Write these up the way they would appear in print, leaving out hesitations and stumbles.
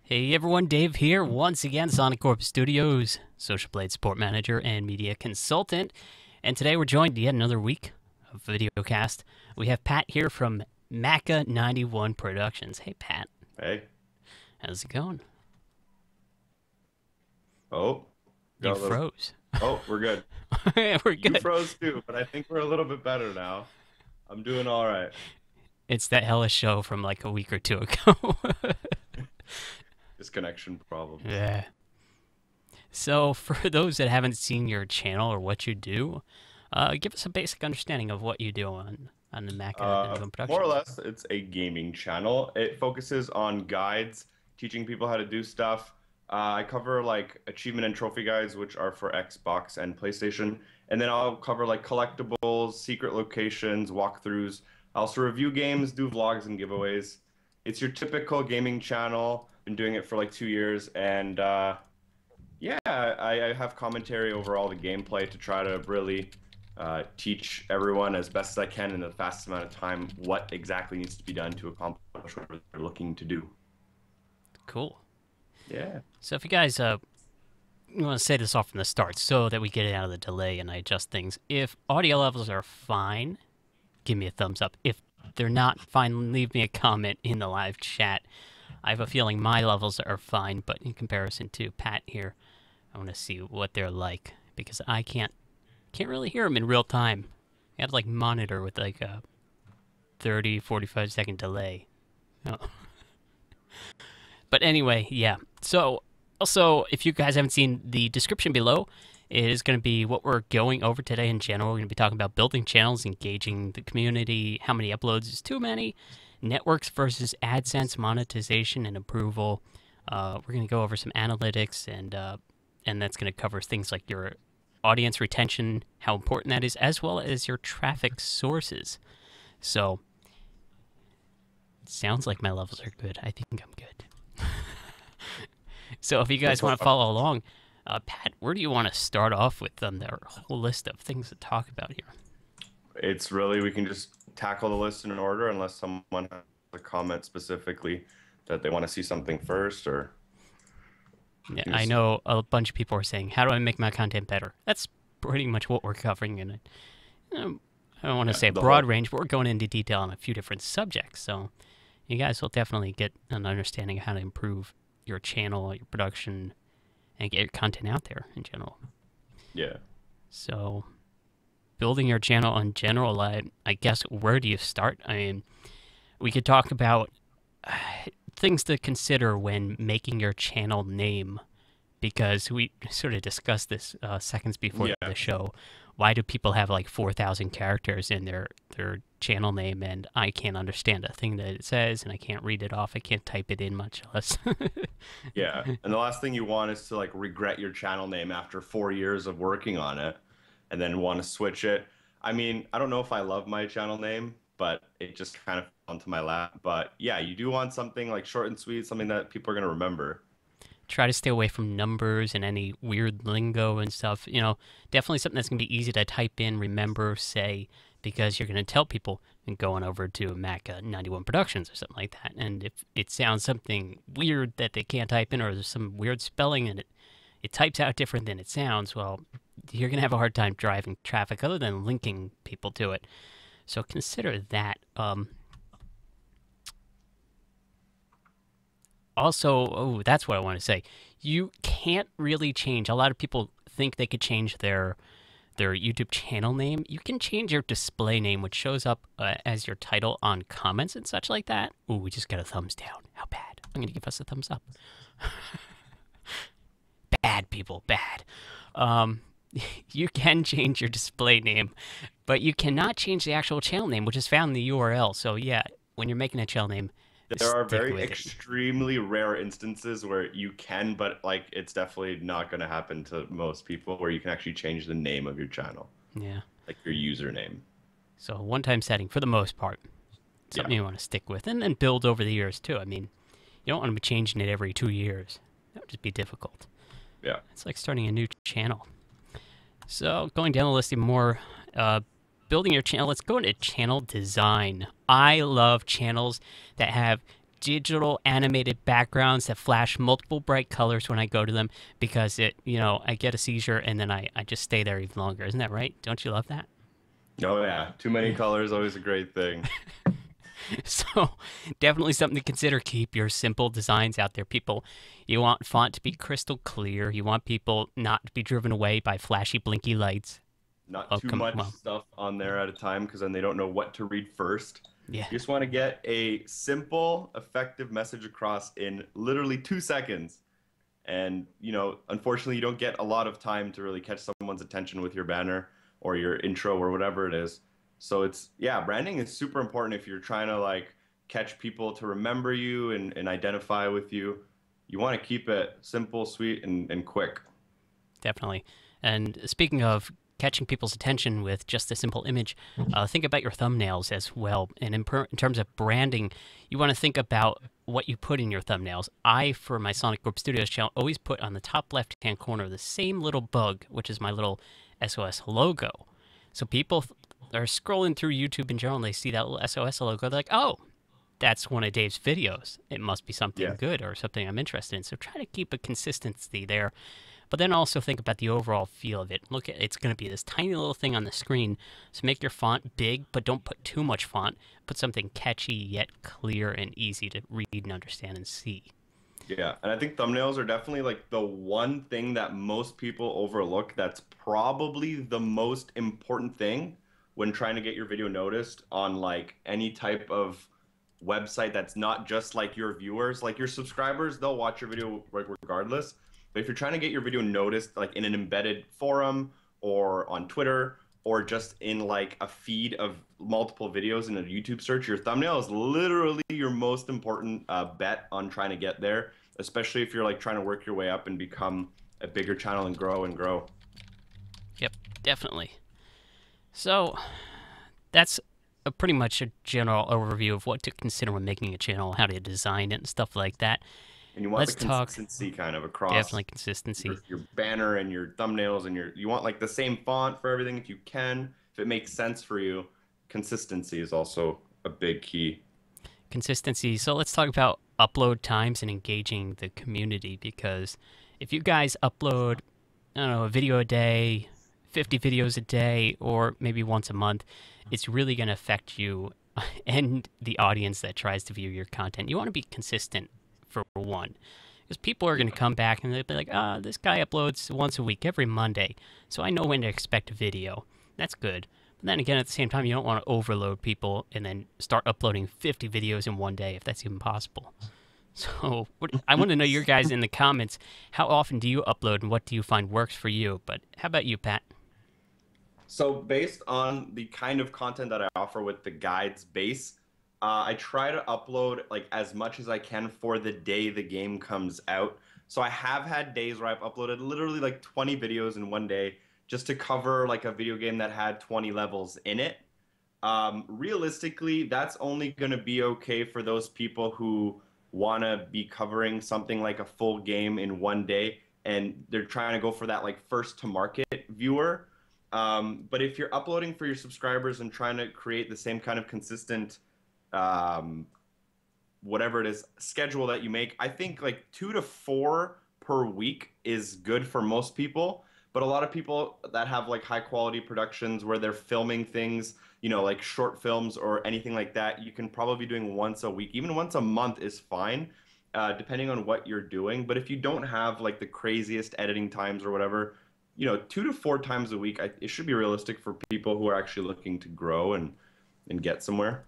Hey everyone, Dave here once again, Sonic Studios, Social Blade Support Manager and Media Consultant. And today we're joined yet another week of VideoCast. We have Pat here from Maka91Productions. Hey Pat. Hey. How's it going? Oh. You froze. Oh, we're good. We're good. You froze too, but I think we're a little bit better now. I'm doing all right. It's that hellish show from like a week or two ago. Disconnection problem. Yeah. So for those that haven't seen your channel or what you do, give us a basic understanding of what you do on the Maka91Productions. More or less, it's a gaming channel. It focuses on guides, teaching people how to do stuff. I cover like achievement and trophy guides, which are for Xbox and PlayStation. And then I'll cover like collectibles, secret locations, walkthroughs. I also review games, do vlogs and giveaways. It's your typical gaming channel. Been doing it for like 2 years, and yeah, I have commentary over all the gameplay to try to really teach everyone as best as I can in the fastest amount of time what exactly needs to be done to accomplish what they're looking to do. Cool. Yeah. So if you guys you want to say this off from the start so that we get it out of the delay and I adjust things. If audio levels are fine, give me a thumbs up. If they're not fine, leave me a comment in the live chat. I have a feeling my levels are fine, but in comparison to Pat here, I want to see what they're like because I can't really hear them in real time. I have to like monitor with like a 30-45 second delay. Oh. But anyway, yeah. So also, if you guys haven't seen the description below, it is going to be what we're going over today in general. We're going to be talking about building channels, engaging the community, how many uploads is too many, networks versus AdSense, monetization and approval. We're going to go over some analytics, and that's going to cover things like your audience retention, how important that is, as well as your traffic sources. So, it sounds like my levels are good. I think I'm good. So if you guys want to follow along, Pat, where do you want to start off with their whole list of things to talk about here? It's really, we can just tackle the list in an order unless someone has a comment specifically that they want to see something first, or... Yeah, I know a bunch of people are saying, how do I make my content better? That's pretty much what we're covering in it. I don't want to say a broad range, but we're going into detail on a few different subjects. So you guys will definitely get an understanding of how to improve your channel, your production, and get your content out there in general. Yeah. So building your channel in general, I guess, where do you start? I mean, we could talk about things to consider when making your channel name, because we sort of discussed this seconds before the show. Why do people have like 4,000 characters in their channel name, and I can't understand a thing that it says, and I can't read it off, I can't type it in, much less. Yeah, and the last thing you want is to like regret your channel name after 4 years of working on it and then want to switch it. I mean, I don't know if I love my channel name, but it just kind of fell into my lap. But yeah, you do want something like short and sweet, something that people are going to remember. Try to stay away from numbers and any weird lingo and stuff. You know, definitely something that's going to be easy to type in, remember, say, because you're going to tell people and going over to Maka91Productions or something like that. And if it sounds something weird that they can't type in, or there's some weird spelling and it types out different than it sounds, well, you're going to have a hard time driving traffic other than linking people to it. So consider that. Also, that's what I want to say. You can't really change. A lot of people think they could change their YouTube channel name. You can change your display name, which shows up as your title on comments and such like that. Ooh, we just got a thumbs down. How bad? I'm going to give us a thumbs up. Bad, people, bad. You can change your display name, but you cannot change the actual channel name, which is found in the URL. So yeah, when you're making a channel name, there are very extremely rare instances where you can, but like it's definitely not going to happen to most people, where you can actually change the name of your channel. Yeah. Like your username. So a one-time setting for the most part. Something you want to stick with, and then build over the years too. I mean, you don't want to be changing it every 2 years. That would just be difficult. Yeah. It's like starting a new channel. So going down the list even more, building your channel, let's go into channel design. I love channels that have digital animated backgrounds that flash multiple bright colors when I go to them because I get a seizure and then I just stay there even longer. Isn't that right? Don't you love that? Oh yeah, too many colors always a great thing. So definitely something to consider. Keep your simple designs out there. People, you want font to be crystal clear. You want people not to be driven away by flashy blinky lights. Not Oh, too come much on. stuff on there at a time because then they don't know what to read first. Yeah, You just want to get a simple, effective message across in literally 2 seconds. And, unfortunately, you don't get a lot of time to really catch someone's attention with your banner or your intro or whatever it is. So yeah, branding is super important if you're trying to like catch people to remember you and identify with you. You want to keep it simple, sweet, and quick. definitely. And speaking of catching people's attention with just a simple image, think about your thumbnails as well. And in terms of branding, you want to think about what you put in your thumbnails. I, for my Sonic Group Studios channel, always put on the top left-hand corner the same little bug, which is my little SOS logo. So people are scrolling through YouTube in general, and they see that little SOS logo. They're like, oh, that's one of Dave's videos. It must be something Yeah. good or something I'm interested in. So try to keep a consistency there. But then also think about the overall feel of it. Look at it's going to be this tiny little thing on the screen. So make your font big, but don't put too much font. Put something catchy yet clear and easy to read and understand and see. Yeah, and I think thumbnails are definitely like the one thing that most people overlook that's probably the most important thing when trying to get your video noticed on like any type of website that's not just like your viewers. Like your subscribers, they'll watch your video like regardless. But if you're trying to get your video noticed like in an embedded forum or on Twitter or just in like a feed of multiple videos in a YouTube search, your thumbnail is literally your most important bet on trying to get there, especially if you're like trying to work your way up and become a bigger channel and grow and grow. Yep, definitely. So that's pretty much a general overview of what to consider when making a channel, how to design it, and stuff like that. And you want Let's the talk consistency kind of across definitely consistency. your banner and your thumbnails and you want like the same font for everything if you can, if it makes sense for you. Consistency is also a big key. Consistency. So let's talk about upload times and engaging the community, because if you guys upload, I don't know, a video a day, 50 videos a day, or maybe once a month, it's really going to affect you and the audience that tries to view your content. You want to be consistent for one, because people are going to come back and they'll be like, this guy uploads once a week, every Monday, so I know when to expect a video. That's good. But then again, at the same time, you don't want to overload people and then start uploading 50 videos in one day, if that's even possible. So I want to know your guys in the comments, how often do you upload and what do you find works for you? But how about you, Pat? So based on the kind of content that I offer with the guides base, I try to upload like as much as I can for the day the game comes out. So I have had days where I've uploaded literally like 20 videos in one day just to cover like a video game that had 20 levels in it. Realistically, that's only going to be okay for those people who want to be covering something like a full game in one day and they're trying to go for that like first to market viewer. But if you're uploading for your subscribers and trying to create the same kind of consistent whatever it is schedule that you make, I think like 2 to 4 per week is good for most people. But a lot of people that have like high quality productions where they're filming things, like short films or anything like that, you can probably be doing once a week. Even once a month is fine, depending on what you're doing. But if you don't have like the craziest editing times or whatever, 2 to 4 times a week, it should be realistic for people who are actually looking to grow and get somewhere.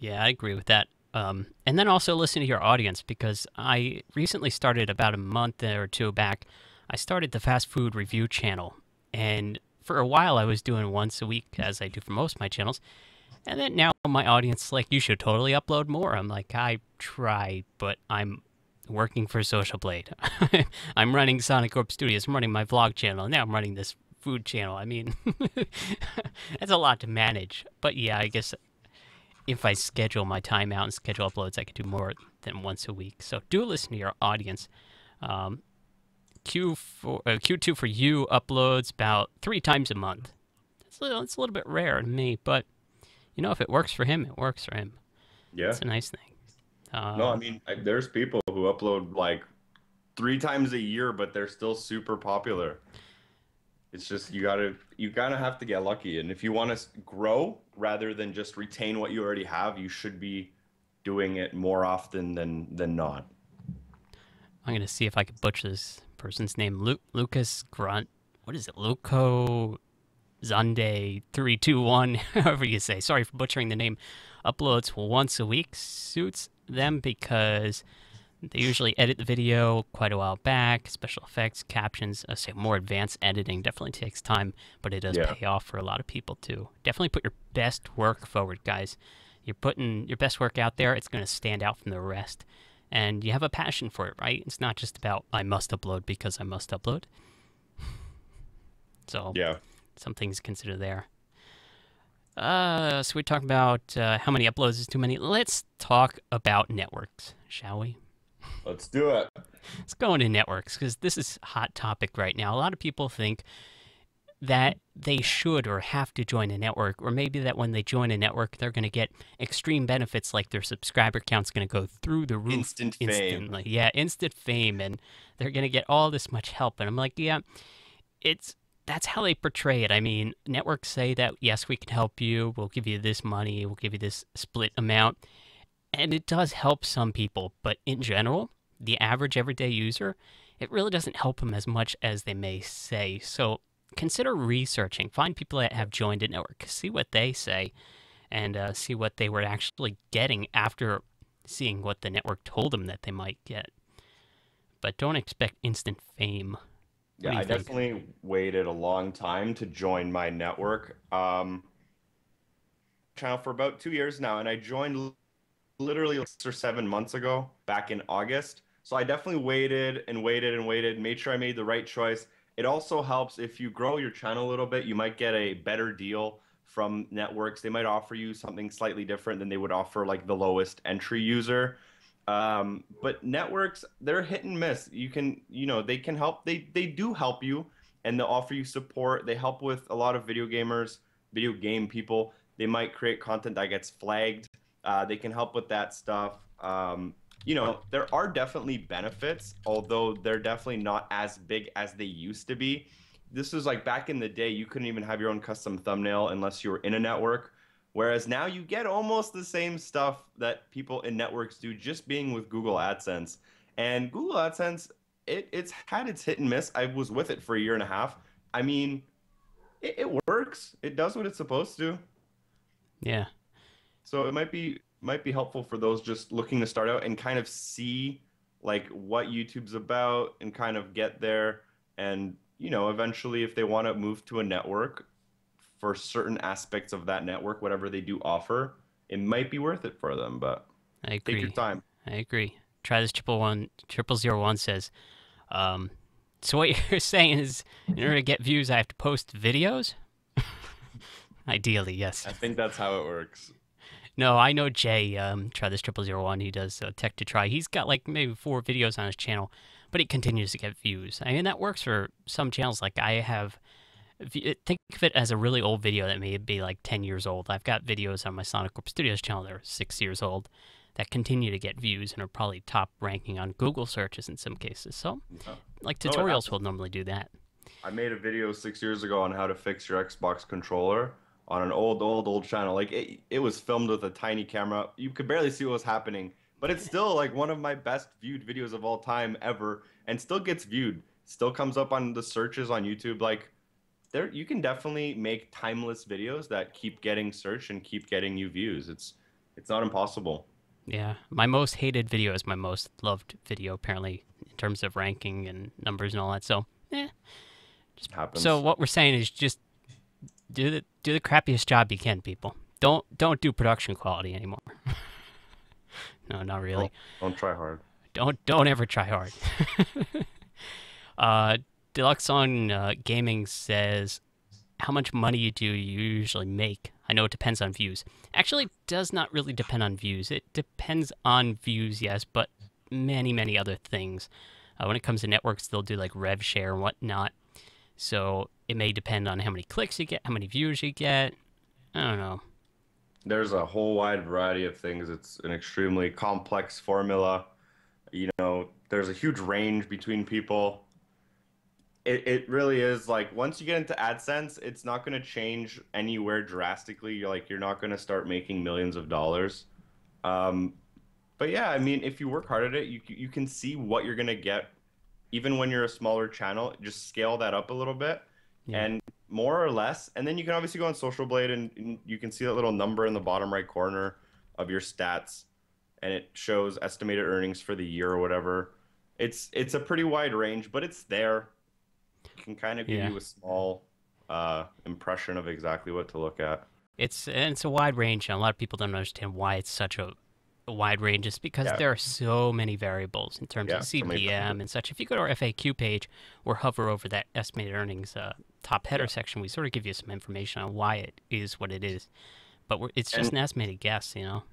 Yeah, I agree with that. And then also listen to your audience, because I recently started about a month or two back. I started the fast food review channel, and for a while I was doing once a week, as I do for most of my channels. And then now my audience is like, you should totally upload more. I'm like, I try, but I'm working for Social Blade. I'm running Sonic Group Studios. I'm running my vlog channel. Now I'm running this food channel. I mean, that's a lot to manage. But yeah, I guess if I schedule my time out and schedule uploads, I could do more than once a week. So do listen to your audience. Q2 for you uploads about 3 times a month. It's a little bit rare to me, but if it works for him, it works for him. Yeah. That's a nice thing. No, I Uh, mean, there's people who upload like 3 times a year, but they're still super popular. It's just you gotta have to get lucky. And if you want to grow rather than just retain what you already have, you should be doing it more often than not. I'm gonna see if I can butcher this person's name. Lucas Grunt. What is it? Luco Zande 321. However you say. Sorry for butchering the name. Uploads once a week. Suits them because they usually edit the video quite a while back. Special effects, captions, I say more advanced editing definitely takes time, but it does Yeah. pay off for a lot of people too. Definitely put your best work forward, guys. You're putting your best work out there, it's going to stand out from the rest. And you have a passion for it, right? It's not just about, I must upload because I must upload. So, Yeah. some things to consider there. So we talked about how many uploads is too many. Let's talk about networks, shall we? Let's do it. Let's go into networks because this is a hot topic right now. A lot of people think that they should or have to join a network, or maybe that when they join a network, they're going to get extreme benefits like their subscriber count's going to go through the roof Instant fame. instantly. Yeah, instant fame, and they're going to get all this much help. And I'm like, yeah, that's how they portray it. I mean, networks say that, yes, we can help you. We'll give you this money. We'll give you this split amount. And it does help some people. But in general, the average everyday user, it really doesn't help them as much as they may say. So consider researching. Find people that have joined a network. See what they say and see what they were actually getting after seeing what the network told them that they might get. But don't expect instant fame. What do Yeah, you I think? definitely waited a long time to join my network. Channel for about 2 years now, and I joined literally 6 or 7 months ago, back in August. So I definitely waited and waited and waited, made sure I made the right choice. It also helps if you grow your channel a little bit, you might get a better deal from networks. They might offer you something slightly different than they would offer like the lowest entry user. But networks, they're hit and miss. They can help. They do help you, and they'll offer you support. They help with a lot of video game people. They might create content that gets flagged. They can help with that stuff. There are definitely benefits, although they're definitely not as big as they used to be. This is like back in the day, you couldn't even have your own custom thumbnail unless you were in a network. Whereas now you get almost the same stuff that people in networks do just being with Google AdSense. And Google AdSense, it's had its hit and miss. I was with it for a year and a half. I mean, it works. It does what it's supposed to. Yeah. So it might be helpful for those just looking to start out and kind of see like what YouTube's about and kind of get there. And eventually if they want to move to a network for certain aspects of that network, whatever they do offer, it might be worth it for them. But I take your agree. time. I agree. Try this 0001 says, so what you're saying is in order to get views, I have to post videos? Ideally, yes. I think that's how it works. No, I know Jay, try this 0001. He does tech to try. He's got like maybe 4 videos on his channel, but he continues to get views. I mean, that works for some channels. Like I have, think of it as a really old video that may be like 10 years old. I've got videos on my Sonic Corp Studios channel that are 6 years old that continue to get views and are probably top ranking on Google searches in some cases. So, Yeah. like No, it tutorials happens. will normally do that. I made a video 6 years ago on how to fix your Xbox controller on an old channel. Like it was filmed with a tiny camera. You could barely see what was happening, but it's still like one of my best viewed videos of all time ever, and still gets viewed. Still comes up on the searches on YouTube. Like there, you can definitely make timeless videos that keep getting searched and keep getting you views. It's not impossible. Yeah, my most hated video is my most loved video, apparently, in terms of ranking and numbers and all that. So, so Happens. what we're saying is just do the crappiest job you can, people. Don't do production quality anymore. No, not really. Don't try hard. Don't ever try hard. uh, Deluxe on Gaming says, how much money do you usually make? I know it depends on views. Actually, it does not really depend on views. It depends on views, yes, but many other things. When it comes to networks, they'll do like rev share and whatnot. So it may depend on how many clicks you get, how many views you get. I don't know. There's a whole wide variety of things. It's an extremely complex formula. There's a huge range between people. It really is like once you get into AdSense, it's not going to change anywhere drastically. You're not going to start making millions of dollars. Um, but yeah, I mean, if you work hard at it, you can see what you're going to get even when you're a smaller channel. Just scale that up a little bit Yeah. and more or less. And then you can obviously go on Social Blade and you can see that little number in the bottom right corner of your stats and it shows estimated earnings for the year or whatever. It's a pretty wide range, but it's there. It can kind of give Yeah. you a small impression of exactly what to look at. It's a wide range, and a lot of people don't understand why it's such a wide range. It's because Yeah, there are so many variables in terms of yeah, so many CPM factors. and such. If you go to our FAQ page or hover over that estimated earnings top header Yeah. section, we sort of give you some information on why it is what it is. But it's just And an estimated guess, you know?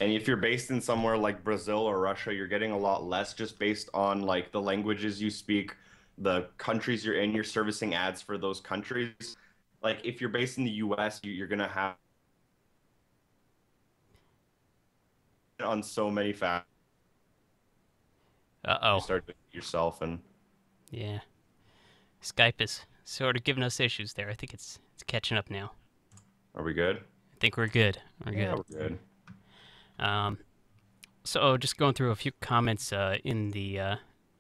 And if you're based in somewhere like Brazil or Russia, you're getting a lot less just based on like the languages you speak, the countries you're in, you're servicing ads for those countries. Like if you're based in the US, you're gonna have on so many factors. You Uh-oh. start doing it yourself and Yeah. Skype is sort of giving us issues there. I think it's catching up now. are we good? I think we're good. We're Yeah, good. we're good. Um, so just going through a few comments in the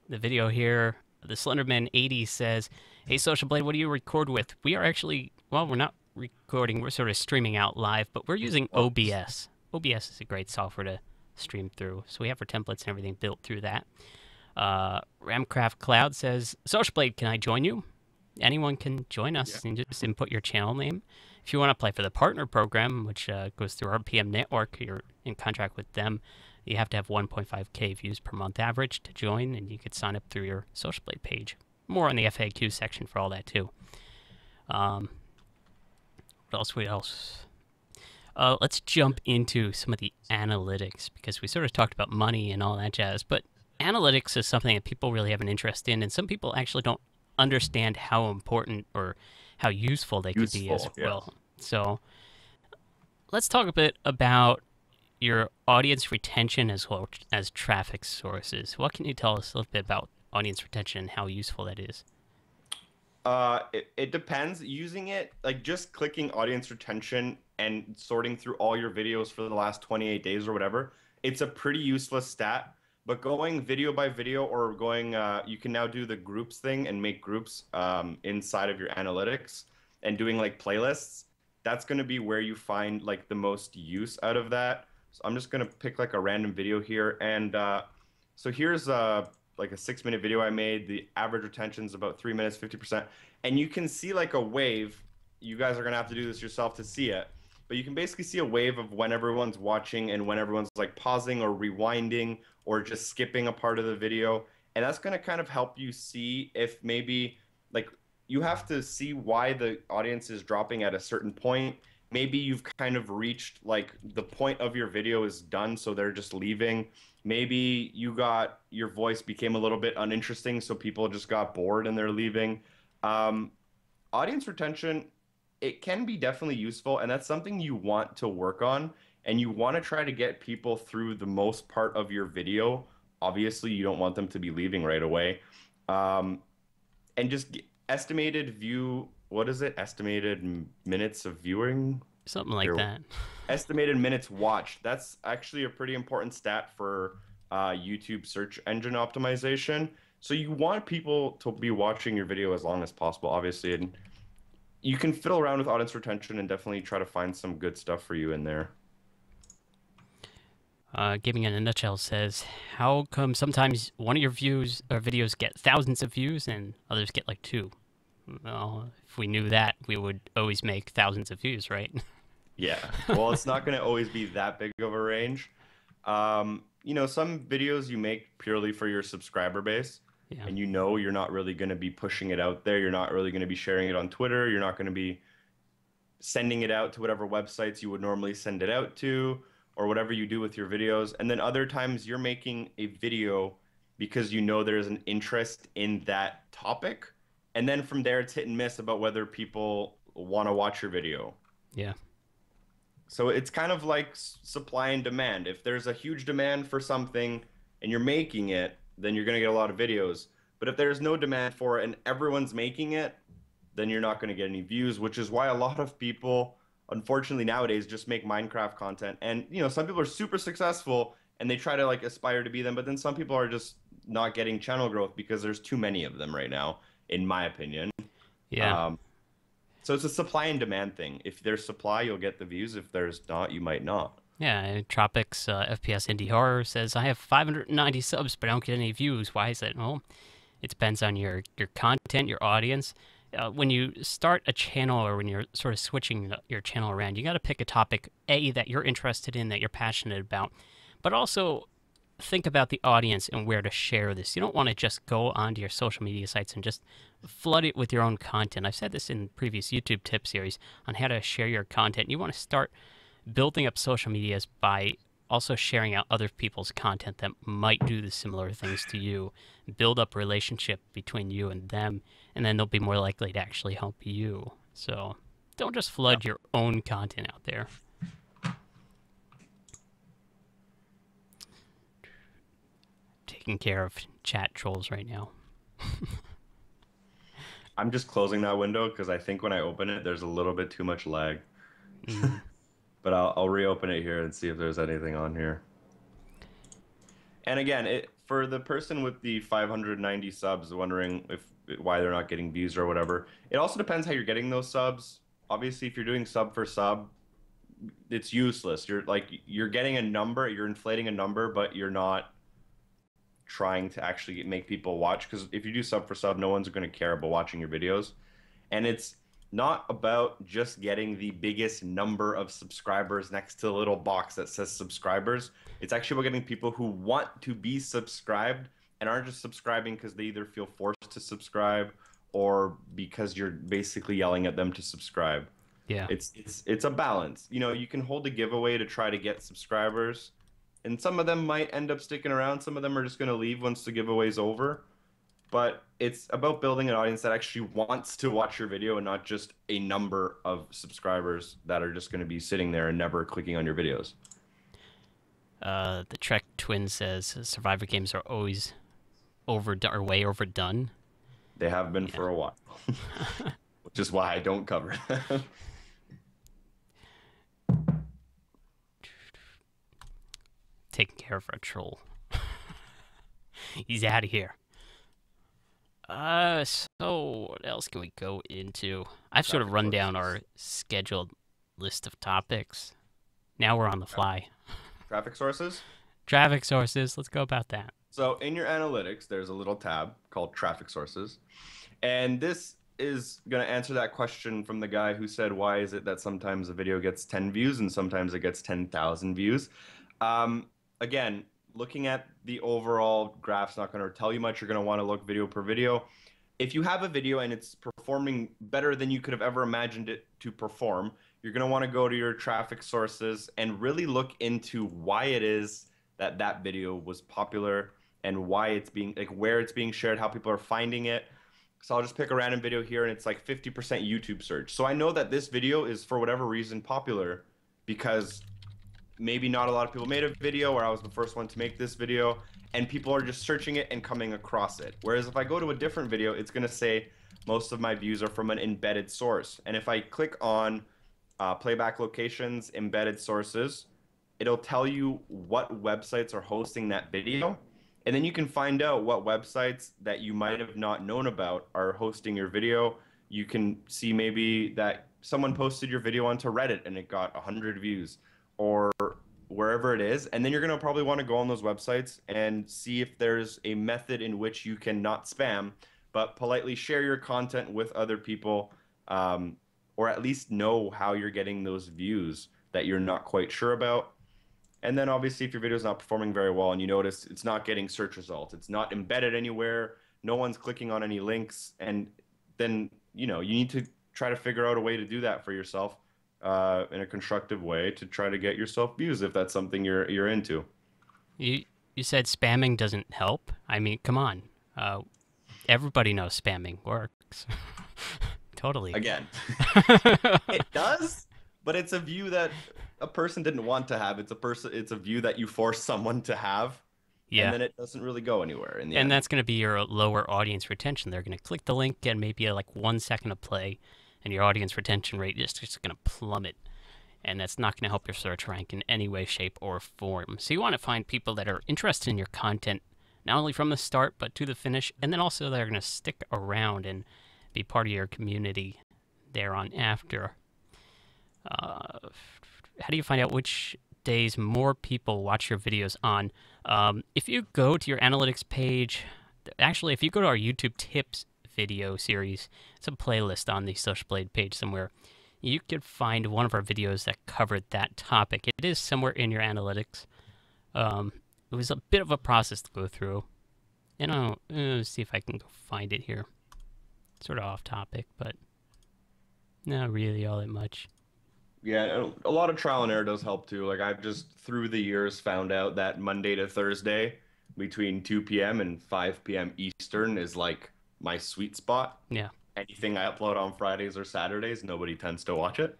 video here. The Slenderman80 says, "Hey, Social Blade, what do you record with? We are actually, well, we're not recording. We're sort of streaming out live, but we're using Well, OBS. OBS is a great software to stream through. So we have our templates and everything built through that." Ramcraft Cloud says, "Social Blade, can I join you? Anyone can join yeah. us and just input your channel name. If you want to apply for the partner program, which goes through RPM Network, you're in contract with them. You have to have 1.5K views per month average to join, and you could sign up through your Social Blade page. More on the FAQ section for all that, too. Um, what else? What else? Let's jump into some of the analytics, because we sort of talked about money and all that jazz, but analytics is something that people really have an interest in, and some people actually don't understand how important or how useful they could be as Useful, yes. well. So let's talk a bit about your audience retention as well as traffic sources. What can you tell us a little bit about audience retention and how useful that is? It depends. Using it, like just clicking audience retention and sorting through all your videos for the last 28 days or whatever, it's a pretty useless stat. But going video by video or going, you can now do the groups thing and make groups inside of your analytics and doing like playlists. That's going to be where you find like the most use out of that. So I'm just going to pick like a random video here. And so here's like a 6 minute video I made. The average retention is about 3 minutes, 50%. And you can see like a wave. You guys are gonna have to do this yourself to see it. But you can basically see a wave of when everyone's watching and when everyone's like pausing or rewinding or just skipping a part of the video. And that's gonna kind of help you see if maybe like you have to see why the audience is dropping at a certain point. Maybe you've kind of reached like the point of your video is done, so they're just leaving. Maybe your voice became a little bit uninteresting, so people just got bored and they're leaving. Um, Audience retention, it can be definitely useful, and that's something you want to work on, and you want to try to get people through the most part of your video. Obviously, you don't want them to be leaving right away. Um, and just estimated view, what is it? Estimated minutes of viewing? Something like Here, that. estimated minutes watched. That's actually a pretty important stat for YouTube search engine optimization. So you want people to be watching your video as long as possible, obviously, and you can fiddle around with audience retention and definitely try to find some good stuff for you in there. Gaming in a Nutshell says, "How come sometimes one of your views or videos get thousands of views and others get like two?" Well, if we knew that, we would always make thousands of views, right? Yeah, well, it's not going to always be that big of a range. Some videos you make purely for your subscriber base, Yeah. and you're not really going to be pushing it out there. You're not really going to be sharing it on Twitter. You're not going to be sending it out to whatever websites you would normally send it out to, or whatever you do with your videos. And then other times you're making a video because you know there's an interest in that topic. And then from there, it's hit and miss about whether people want to watch your video. Yeah. So it's kind of like supply and demand. If there's a huge demand for something and you're making it, then you're going to get a lot of videos. But if there's no demand for it and everyone's making it, then you're not going to get any views, which is why a lot of people, unfortunately nowadays, just make Minecraft content. And, some people are super successful and they try to like aspire to be them, but then some people are just not getting channel growth because there's too many of them right now, in my opinion. Yeah. Um, so it's a supply and demand thing. If there's supply, you'll get the views. If there's not, you might not. Yeah, and Tropics FPS Indie Horror says, I have 590 subs, but I don't get any views. Why is that? Well, it depends on your content, your audience. When you start a channel or when you're sort of switching your channel around, you got to pick a topic, A, that you're interested in, that you're passionate about, but also think about the audience and where to share this. You don't want to just go onto your social media sites and just flood it with your own content. I've said this in previous YouTube tip series on how to share your content. You want to start building up social medias by also sharing out other people's content that might do the similar things to you. Build up relationship between you and them, and then they'll be more likely to actually help you. So don't just flood your own content out there. Taking care of chat trolls right now. I'm just closing that window because I think when I open it, there's a little bit too much lag. But I'll reopen it here and see if there's anything on here. And again, for the person with the 590 subs wondering why they're not getting views or whatever, it also depends how you're getting those subs. Obviously, if you're doing sub for sub, it's useless. You're getting a number, you're inflating a number, but you're not trying to actually make people watch, because if you do sub for sub, no one's going to care about watching your videos. And it's not about just getting the biggest number of subscribers next to the little box that says subscribers. It's actually about getting people who want to be subscribed and aren't just subscribing because they either feel forced to subscribe or because you're basically yelling at them to subscribe. Yeah. It's a balance. You can hold a giveaway to try to get subscribers, and some of them might end up sticking around. Some of them are just going to leave once the giveaway's over. But it's about building an audience that actually wants to watch your video and not just a number of subscribers that are just going to be sitting there and never clicking on your videos. The Trek Twin says Survivor games are always overdone or way overdone. They have been for a while, which is why I don't cover them. Taking care of our troll. He's out of here. So what else can we go into? I've sort of run down our scheduled list of topics. Now we're on the fly. Traffic sources? Traffic sources. Let's go about that. So in your analytics, there's a little tab called traffic sources. And this is going to answer that question from the guy who said, why is it that sometimes a video gets 10 views and sometimes it gets 10,000 views? Again, looking at the overall graph's not going to tell you much. You're going to want to look video per video. If you have a video and it's performing better than you could have ever imagined it to perform, you're going to want to go to your traffic sources and really look into why it is that that video was popular and why it's being, like, where it's being shared, how people are finding it. So I'll just pick a random video here and it's like 50% YouTube search. So I know that this video is, for whatever reason, popular because maybe not a lot of people made a video, or I was the first one to make this video, and people are just searching it and coming across it. Whereas if I go to a different video, it's going to say most of my views are from an embedded source. And if I click on playback locations, embedded sources, it'll tell you what websites are hosting that video. And then you can find out what websites that you might have not known about are hosting your video. You can see maybe that someone posted your video onto Reddit and it got 100 views, or wherever it is. And then you're going to probably want to go on those websites and see if there's a method in which you can not spam, but politely share your content with other people, or at least know how you're getting those views that you're not quite sure about. And then obviously if your video is not performing very well and you notice it's not getting search results, it's not embedded anywhere, no one's clicking on any links, and then you need to try to figure out a way to do that for yourself in a constructive way to try to get yourself views if that's something you're into. You said spamming doesn't help. I mean, come on. Everybody knows spamming works. Totally. Again, it does, but it's a view that a person didn't want to have. It's a view that you force someone to have, and Yeah. then it doesn't really go anywhere in the And end. that's going to be your lower audience retention. They're going to click the link and maybe like 1 second of play, and your audience retention rate is just going to plummet. And that's not going to help your search rank in any way, shape, or form. So you want to find people that are interested in your content, not only from the start, but to the finish, and then also they're going to stick around and be part of your community there on after. How do you find out which days more people watch your videos on? If you go to your analytics page, actually, if you go to our YouTube tips video series, it's a playlist on the Social Blade page somewhere. You could find one of our videos that covered that topic. It is somewhere in your analytics. It was a bit of a process to go through. And I'll see if I can go find it here. Sort of off topic, but not really all that much. Yeah, a lot of trial and error does help too. Like I've just through the years found out that Monday to Thursday between 2 p.m. and 5 p.m. Eastern is like my sweet spot. Yeah. Anything I upload on Fridays or Saturdays, nobody tends to watch it.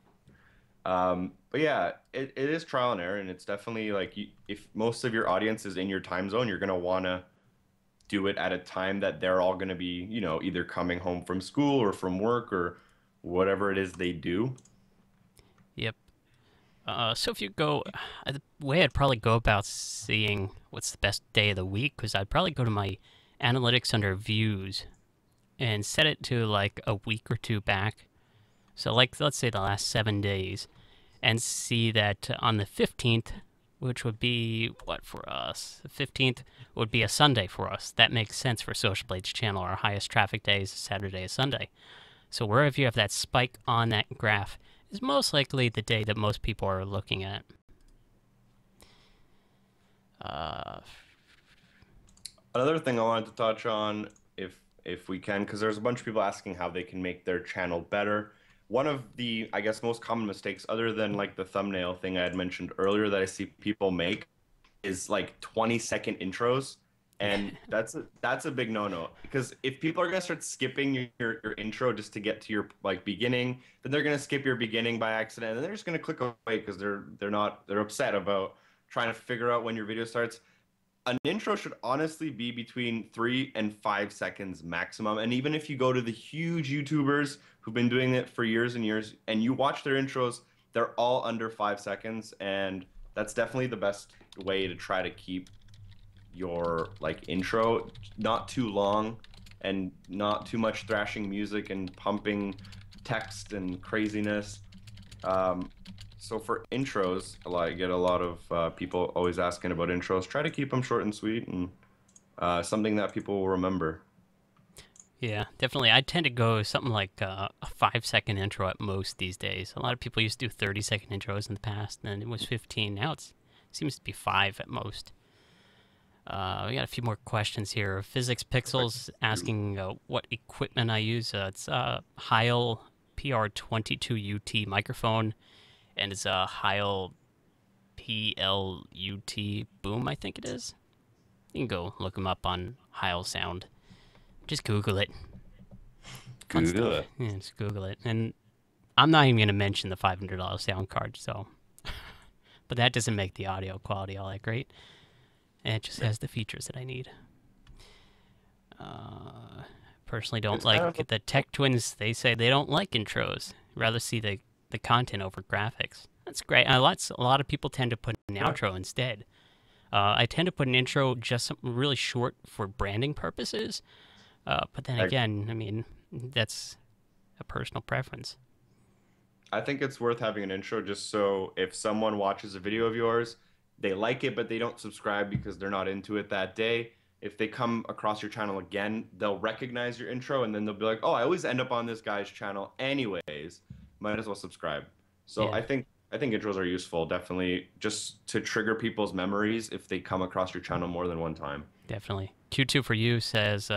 But yeah, it is trial and error, and it's definitely like if most of your audience is in your time zone, you're gonna wanna do it at a time that they're all gonna be, either coming home from school or from work or whatever it is they do. Yep. So if you go, the way I'd probably go about seeing what's the best day of the week, because I'd probably go to my analytics under views and set it to like a week or two back. So like, let's say the last 7 days, and see that on the 15th, which would be what for us? The 15th would be a Sunday for us. That makes sense for Social Blade's channel. Our highest traffic day is Saturday and Sunday. So wherever you have that spike on that graph is most likely the day that most people are looking at. Another thing I wanted to touch on, if we can, because there's a bunch of people asking how they can make their channel better. One of the, I guess, most common mistakes, other than like the thumbnail thing I had mentioned earlier that I see people make, is like 20-second intros. And that's a big no-no, because if people are gonna start skipping your intro just to get to your like beginning, then they're gonna skip your beginning by accident, and they're just gonna click away because they're upset about trying to figure out when your video starts. An intro should honestly be between 3 and 5 seconds maximum. And even if you go to the huge YouTubers who've been doing it for years and years and you watch their intros, they're all under 5 seconds. And that's definitely the best way to try to keep your like intro not too long and not too much thrashing music and pumping text and craziness. So for intros, I get a lot of people always asking about intros. Try to keep them short and sweet and something that people will remember. Yeah, definitely. I tend to go something like a 5-second intro at most these days. A lot of people used to do 30-second intros in the past, and it was 15. Now it seems to be 5 at most. We got a few more questions here. Physics Pixels asking what equipment I use. It's a Heil PR22UT microphone, and it's a Heil PLUT boom, I think it is. You can go look them up on Heil Sound. Just Google it. Google it. Yeah, just Google it. And I'm not even going to mention the $500 sound card, so. But that doesn't make the audio quality all that great. And it just has the features that I need. Personally don't like the Tech Twins. They say they don't like intros. Rather see the content over graphics. That's great. A lot of people tend to put an outro instead. I tend to put an intro just something really short for branding purposes. But then again, I mean, that's a personal preference. I think it's worth having an intro just so if someone watches a video of yours, they like it, but they don't subscribe because they're not into it that day. If they come across your channel again, they'll recognize your intro and then they'll be like, oh, I always end up on this guy's channel anyways. Might as well subscribe. So yeah. I think intros are useful, definitely, just to trigger people's memories if they come across your channel more than one time. Definitely. Q2 for you says,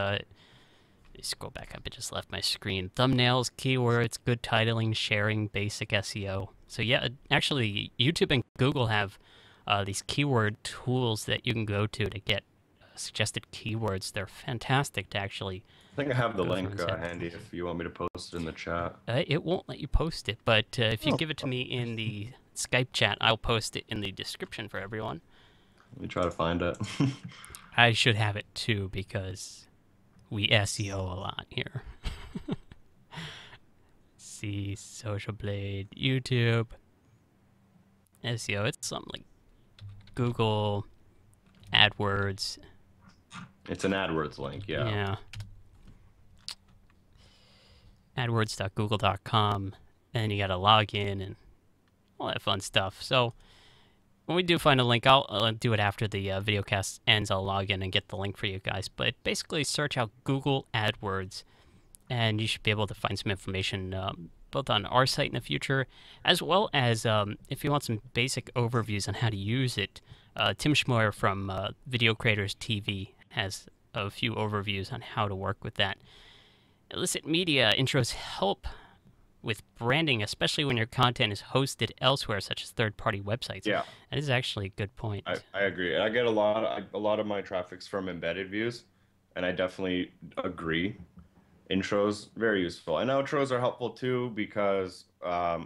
scroll back up, it just left my screen. Thumbnails, keywords, good titling, sharing, basic SEO. So yeah, actually, YouTube and Google have these keyword tools that you can go to get suggested keywords. They're fantastic to actually. I think I have the link handy if you want me to post it in the chat. It won't let you post it, but if you give it to me in the Skype chat. I'll post it in the description for everyone. Let me try to find it. I should have it too because we SEO a lot here. See, Social Blade, YouTube, SEO. It's something like Google, AdWords. It's an AdWords link, yeah. Yeah. AdWords.google.com. And you got to log in and all that fun stuff. So when we do find a link, I'll do it after the VideoCast ends. I'll log in and get the link for you guys. But basically, search out Google AdWords, and you should be able to find some information both on our site in the future, as well as if you want some basic overviews on how to use it. Tim Schmoyer from Video Creators TV has a few overviews on how to work with that. Illicit media intros help with branding, especially when your content is hosted elsewhere, such as third-party websites. Yeah, that is actually a good point. I agree. I get a lot of my traffic's from embedded views, and I definitely agree. Intros very useful, and outros are helpful too because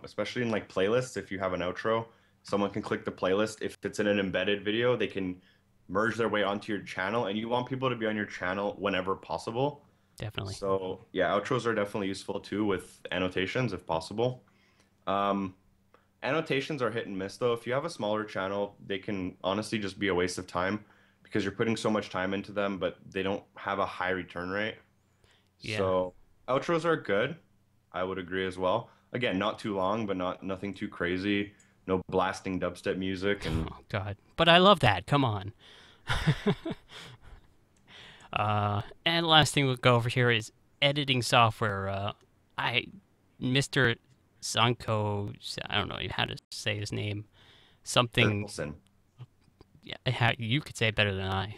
especially in like playlists, if you have an outro, someone can click the playlist. If it's in an embedded video, they can merge their way onto your channel, and you want people to be on your channel whenever possible. Definitely. So yeah, outros are definitely useful too with annotations if possible. Annotations are hit and miss though. If you have a smaller channel, they can honestly just be a waste of time because you're putting so much time into them, but they don't have a high return rate. Yeah. So outros are good. I would agree as well. Again, not too long, but nothing too crazy. No blasting dubstep music and oh god, but I love that. Come on. And last thing we'll go over here is editing software. Mr. Sanko, I don't know how to say his name. Something. Wilson. Yeah, you could say it better than I.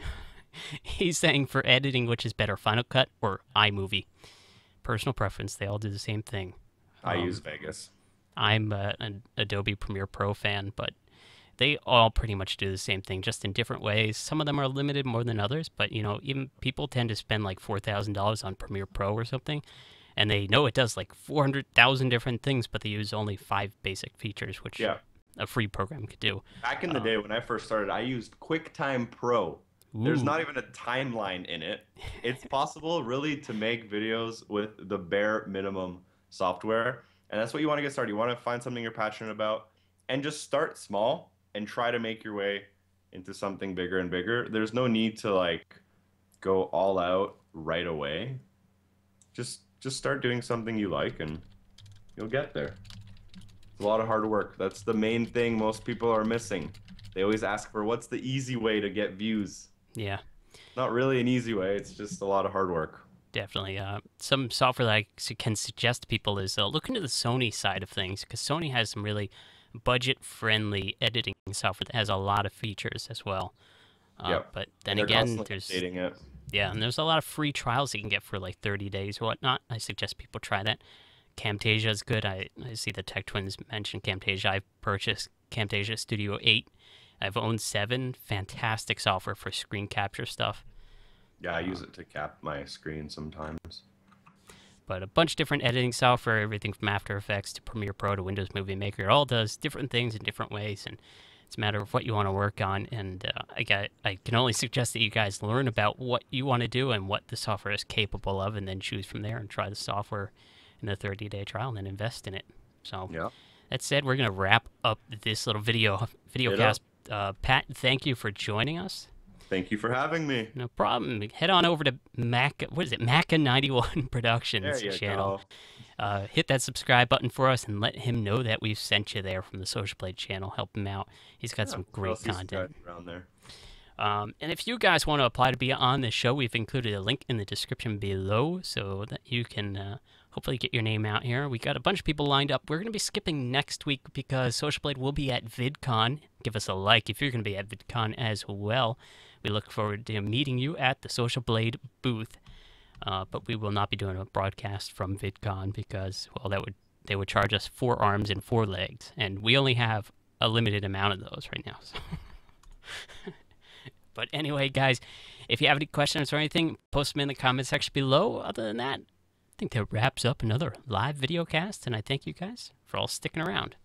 He's saying for editing, which is better, Final Cut or iMovie? Personal preference. They all do the same thing. I use Vegas. I'm an Adobe Premiere Pro fan, but they all pretty much do the same thing, just in different ways. Some of them are limited more than others, but, you know, even people tend to spend like $4,000 on Premiere Pro or something, and they know it does like 400,000 different things, but they use only 5 basic features, which a free program could do. Back in the day when I first started, I used QuickTime Pro. There's not even a timeline in it. It's possible really to make videos with the bare minimum software. And that's what you want to get started. You want to find something you're passionate about and just start small and try to make your way into something bigger and bigger. There's no need to like go all out right away. Just start doing something you like and you'll get there. It's a lot of hard work. That's the main thing most people are missing. They always ask for what's the easy way to get views. Yeah. Not really an easy way. It's just a lot of hard work. Definitely. Some software that I can suggest to people is look into the Sony side of things, because Sony has some really budget-friendly editing software that has a lot of features as well. But then again, there's and there's a lot of free trials you can get for like 30 days or whatnot. I suggest people try that. Camtasia is good. I see the Tech Twins mention Camtasia. I've purchased Camtasia Studio 8. I've owned 7. Fantastic software for screen capture stuff. Yeah, I use it to cap my screen sometimes. But a bunch of different editing software, everything from After Effects to Premiere Pro to Windows Movie Maker. It all does different things in different ways, and it's a matter of what you want to work on. And I can only suggest that you guys learn about what you want to do and what the software is capable of, and then choose from there and try the software in the 30-day trial and then invest in it. So that said, we're going to wrap up this little VideoCast. Pat, thank you for joining us. Thank you for having me. No problem. Head on over to Maka91Productions channel. Hit that subscribe button for us and let him know that we've sent you there from the Social Blade channel. Help him out. He's got some great content around there. And if you guys want to apply to be on the show, we've included a link in the description below so that you can hopefully get your name out here. We got a bunch of people lined up. We're going to be skipping next week because Social Blade will be at VidCon. Give us a like if you're going to be at VidCon as well. We look forward to meeting you at the Social Blade booth. But we will not be doing a broadcast from VidCon because, well, they would charge us 4 arms and 4 legs, and we only have a limited amount of those right now. So. But anyway, guys, if you have any questions or anything, post them in the comment section below. Other than that, I think that wraps up another live video cast, and I thank you guys for all sticking around.